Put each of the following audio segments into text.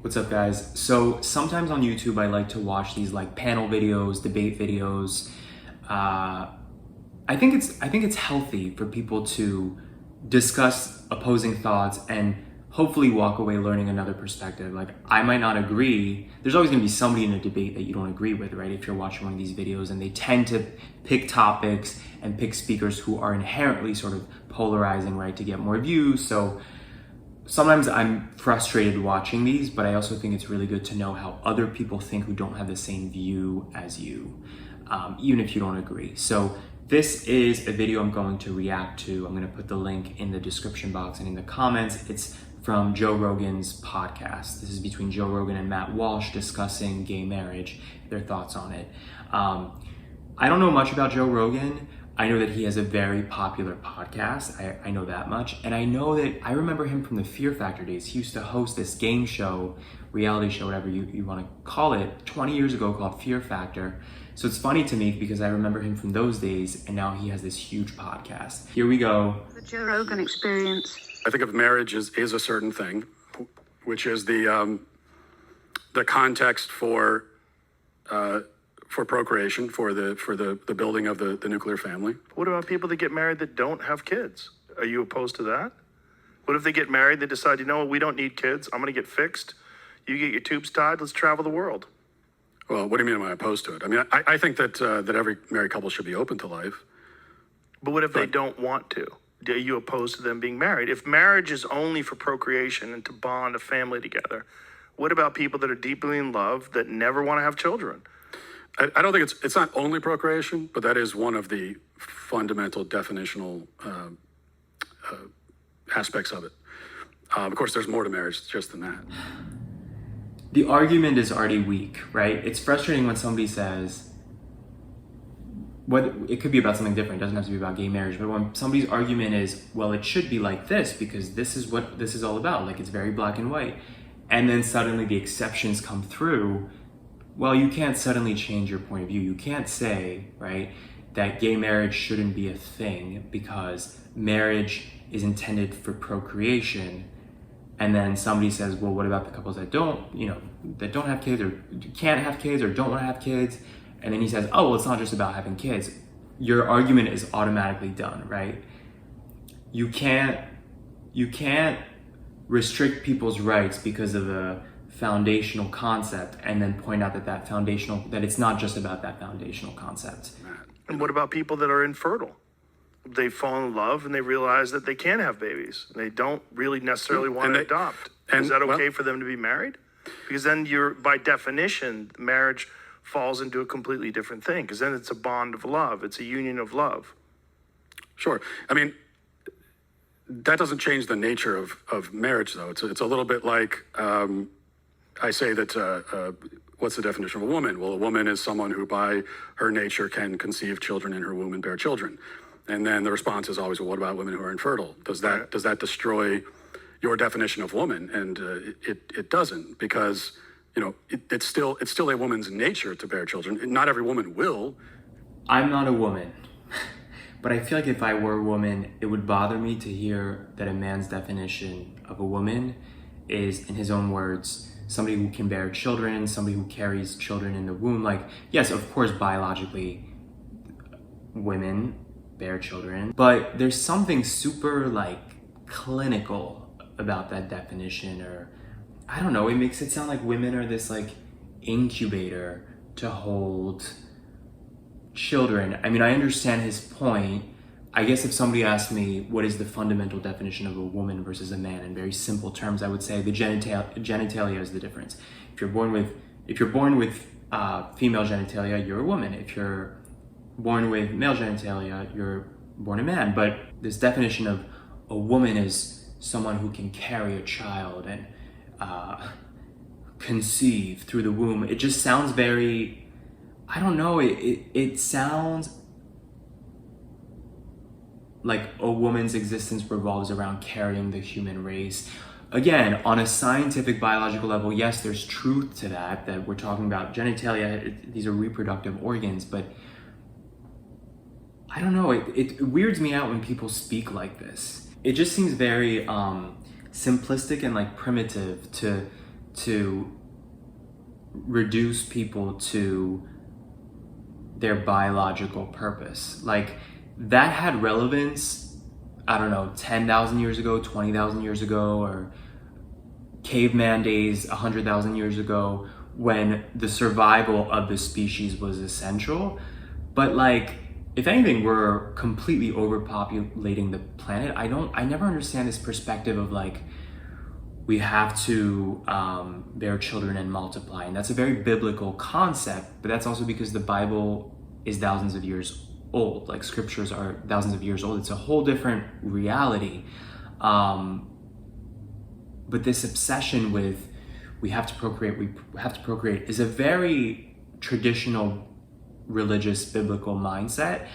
What's up, guys? So sometimes on YouTube I like to watch these like panel videos, debate videos. I think it's healthy for people to discuss opposing thoughts and hopefully walk away learning another perspective. Like, I might not agree. There's always going to be somebody in a debate that you don't agree with, right? If you're watching one of these videos, and they tend to pick topics and pick speakers who are inherently sort of polarizing, right, to get more views. So sometimes I'm frustrated watching these, but I also think it's really good to know how other people think who don't have the same view as you, even if you don't agree. So this is a video I'm going to react to. I'm going to put the link in the description box and in the comments. It's from Joe Rogan's podcast. This is between Joe Rogan and Matt Walsh discussing gay marriage, their thoughts on it. I don't know much about Joe Rogan. I know that he has a very popular podcast. I know that much. And I know that I remember him from the Fear Factor days. He used to host this game show, reality show, whatever you want to call it, 20 years ago called Fear Factor. So it's funny to me because I remember him from those days, and now he has this huge podcast. Here we go. The Joe Rogan experience. I think of marriage is a certain thing, which is the context for procreation, for the building of the nuclear family. What about people that get married that don't have kids? Are you opposed to that? What if they get married, they decide, you know what, we don't need kids, I'm gonna get fixed, you get your tubes tied, let's travel the world. Well, what do you mean am I opposed to it? I mean, I think that every married couple should be open to life. But what if they don't want to? Are you opposed to them being married? If marriage is only for procreation and to bond a family together, what about people that are deeply in love that never want to have children? I don't think it's not only procreation, but that is one of the fundamental definitional aspects of it. Of course, there's more to marriage just than that. The argument is already weak, right? It's frustrating when somebody says, it could be about something different, it doesn't have to be about gay marriage, but when somebody's argument is, well, it should be like this because this is what this is all about, like it's very black and white, and then suddenly the exceptions come through, well, you can't suddenly change your point of view. You can't say, right, that gay marriage shouldn't be a thing because marriage is intended for procreation, and then somebody says, well, what about the couples that don't have kids or can't have kids or don't want to have kids? And then he says, oh, well, it's not just about having kids. Your argument is automatically done, right? You can't restrict people's rights because of a foundational concept and then point out that it's not just about that foundational concept. And what about people that are infertile? They fall in love and they realize that they can't have babies. They don't really necessarily want to adopt. Is that okay for them to be married? Because then by definition, marriage falls into a completely different thing, because then it's a bond of love. It's a union of love. Sure. I mean, that doesn't change the nature of marriage, though. It's a little bit like I say that, what's the definition of a woman? Well, a woman is someone who by her nature can conceive children in her womb and bear children. And then the response is always, well, what about women who are infertile? Does that destroy your definition of woman? And it doesn't, because it's still a woman's nature to bear children. Not every woman will. I'm not a woman, but I feel like if I were a woman, it would bother me to hear that a man's definition of a woman is, in his own words, somebody who can bear children, somebody who carries children in the womb. Like, yes, of course, biologically, women bear children, but there's something super like clinical about that definition, or I don't know, it makes it sound like women are this like incubator to hold children. I mean, I understand his point. I guess if somebody asked me what is the fundamental definition of a woman versus a man in very simple terms, I would say the genitalia is the difference. If you're born with female genitalia, you're a woman. If you're born with male genitalia, you're born a man. But this definition of a woman is someone who can carry a child and conceive through the womb. It just sounds very, I don't know, it sounds like a woman's existence revolves around carrying the human race. Again, on a scientific biological level, yes, there's truth to that we're talking about genitalia, these are reproductive organs, but I don't know, it weirds me out when people speak like this. It just seems very simplistic and like primitive to to reduce people to their biological purpose. Like, that had relevance, I don't know, 10,000 years ago, 20,000 years ago, or caveman days 100,000 years ago, when the survival of the species was essential. But like, if anything, we're completely overpopulating the planet. I never understand this perspective of like, we have to bear children and multiply. And that's a very biblical concept, but that's also because the Bible is thousands of years old. Like, scriptures are thousands of years old. It's a whole different reality. But this obsession with we have to procreate is a very traditional religious biblical mindset.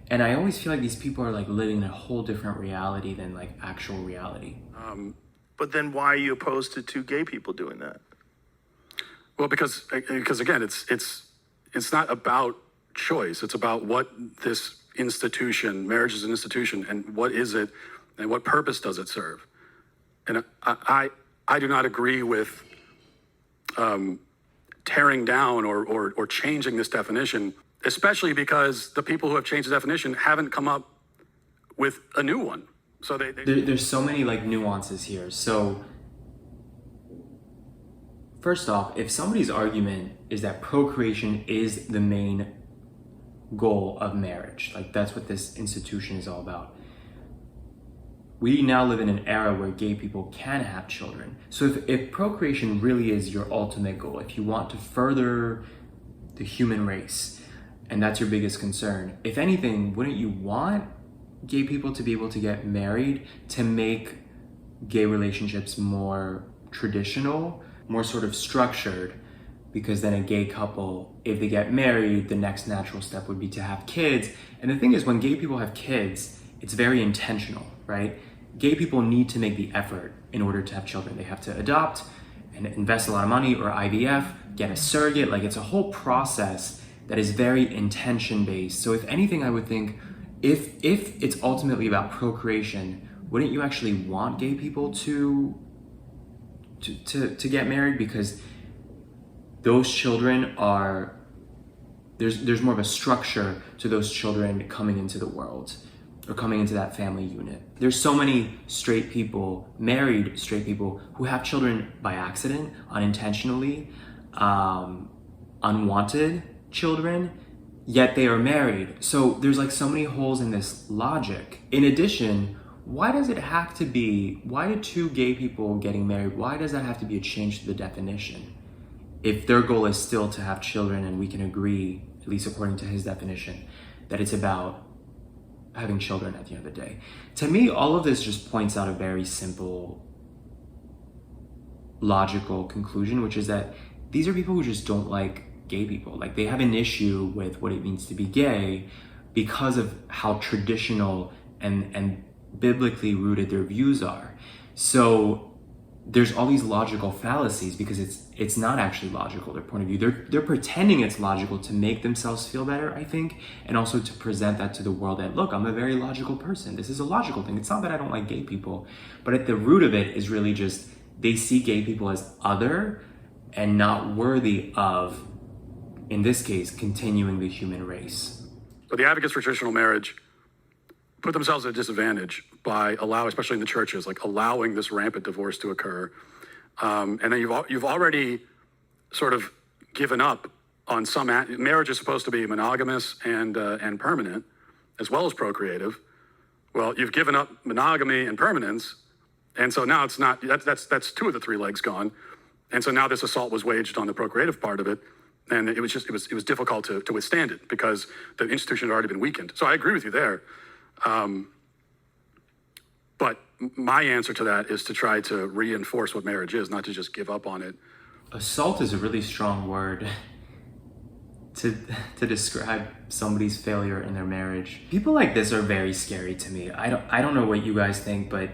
And I always feel like these people are like living in a whole different reality than like actual reality. But then why are you opposed to two gay people doing that? Well, because again, it's not about choice. It's about what this institution, marriage is an institution, and what is it, and what purpose does it serve? And I do not agree with tearing down or changing this definition, especially because the people who have changed the definition haven't come up with a new one. So there's so many like nuances here. So first off, if somebody's argument is that procreation is the main goal of marriage, like that's what this institution is all about, we now live in an era where gay people can have children. So if procreation really is your ultimate goal, if you want to further the human race, and that's your biggest concern, if anything, wouldn't you want gay people to be able to get married to make gay relationships more traditional, more sort of structured? Because then a gay couple, if they get married, the next natural step would be to have kids. And the thing is, when gay people have kids, it's very intentional, right? Gay people need to make the effort in order to have children. They have to adopt and invest a lot of money, or IVF, get a surrogate. Like, it's a whole process that is very intention-based. So if anything, I would think, if it's ultimately about procreation, wouldn't you actually want gay people to get married? Because those children are, there's more of a structure to those children coming into the world, or coming into that family unit. There's so many straight people, married straight people, who have children by accident, unintentionally, unwanted children, yet they are married. So there's like so many holes in this logic. In addition, why do two gay people getting married, why does that have to be a change to the definition? If their goal is still to have children, and we can agree, at least according to his definition, that it's about having children at the end of the day. To me, all of this just points out a very simple, logical conclusion, which is that these are people who just don't like gay people. Like, they have an issue with what it means to be gay because of how traditional and biblically rooted their views are. So there's all these logical fallacies because it's not actually logical, their point of view. They're pretending it's logical to make themselves feel better, I think, and also to present that to the world that, look, I'm a very logical person. This is a logical thing. It's not that I don't like gay people, but at the root of it is really just they see gay people as other and not worthy of, in this case, continuing the human race. But the advocates for traditional marriage put themselves at a disadvantage by especially in the churches, like allowing this rampant divorce to occur. And then you've already sort of given up on some, marriage is supposed to be monogamous and permanent, as well as procreative. Well, you've given up monogamy and permanence. And so now it's not, that's two of the three legs gone. And so now this assault was waged on the procreative part of it. And it was difficult to withstand it because the institution had already been weakened. So I agree with you there. But my answer to that is to try to reinforce what marriage is, not to just give up on it. Assault is a really strong word to describe somebody's failure in their marriage. People like this are very scary to me. I don't know what you guys think, but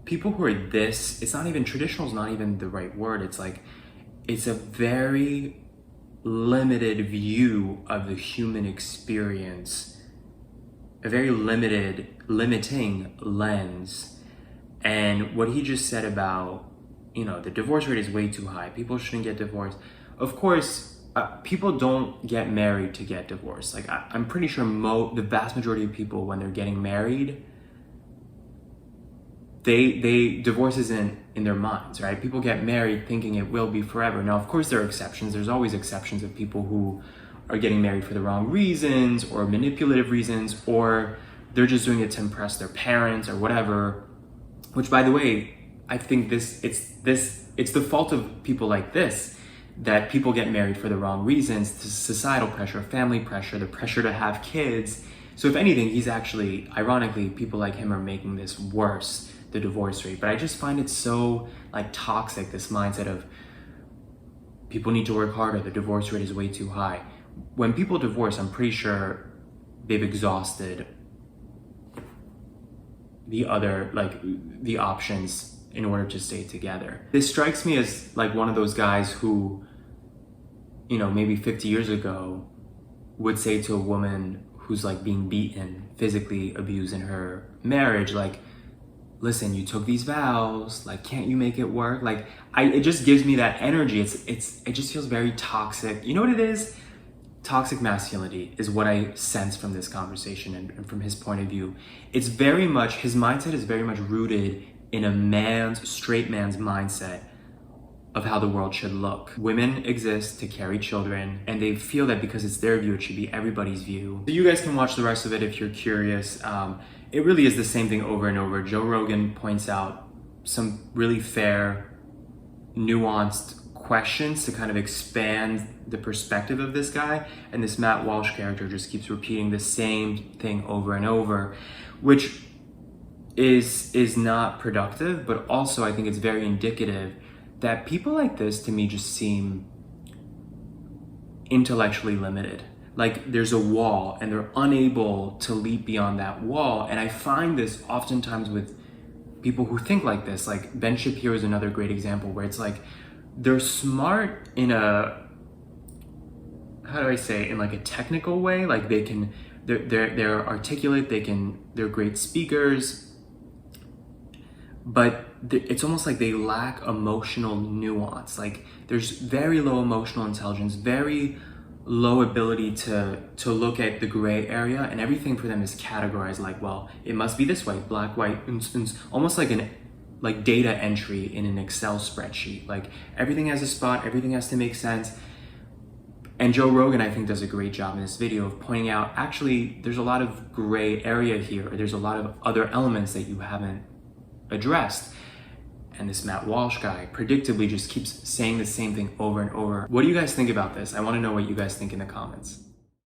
people who are this, it's not even, traditional is not even the right word. It's like, it's a very limited view of the human experience, a very limiting lens. And what he just said about, the divorce rate is way too high. People shouldn't get divorced. Of course, people don't get married to get divorced. Like I'm pretty sure the vast majority of people, when they're getting married, they divorce isn't in their minds, right? People get married thinking it will be forever. Now, of course, there are exceptions. There's always exceptions of people who are getting married for the wrong reasons or manipulative reasons, or they're just doing it to impress their parents or whatever. Which, by the way, I think it's the fault of people like this, that people get married for the wrong reasons, to societal pressure, family pressure, the pressure to have kids. So if anything, he's actually, ironically, people like him are making this worse, the divorce rate. But I just find it so like toxic, this mindset of people need to work harder, the divorce rate is way too high. When people divorce, I'm pretty sure they've exhausted the other, like the options in order to stay together. This strikes me as like one of those guys who, maybe 50 years ago would say to a woman who's like being beaten, physically abused in her marriage, like, listen, you took these vows, like, can't you make it work? Like, it just gives me that energy. It just feels very toxic. You know what it is? Toxic masculinity is what I sense from this conversation and from his point of view. It's very much, his mindset is very much rooted in a straight man's mindset of how the world should look. Women exist to carry children, and they feel that because it's their view, it should be everybody's view. So you guys can watch the rest of it if you're curious. It really is the same thing over and over. Joe Rogan points out some really fair, nuanced questions to kind of expand the perspective of this guy, and this Matt Walsh character just keeps repeating the same thing over and over, which is not productive, but also I think it's very indicative that people like this, to me, just seem intellectually limited. Like there's a wall and they're unable to leap beyond that wall. And I find this oftentimes with people who think like this. Like Ben Shapiro is another great example, where it's like they're smart in a, how do I say, in like a technical way. Like they're articulate, they're great speakers, but it's almost like they lack emotional nuance. Like there's very low emotional intelligence, very low ability to look at the gray area, and everything for them is categorized like, well, it must be this way, black, white, almost like data entry in an Excel spreadsheet. Like everything has a spot, everything has to make sense. And Joe Rogan, I think, does a great job in this video of pointing out, actually, there's a lot of gray area here, or there's a lot of other elements that you haven't addressed. And this Matt Walsh guy predictably just keeps saying the same thing over and over. What do you guys think about this? I want to know what you guys think in the comments.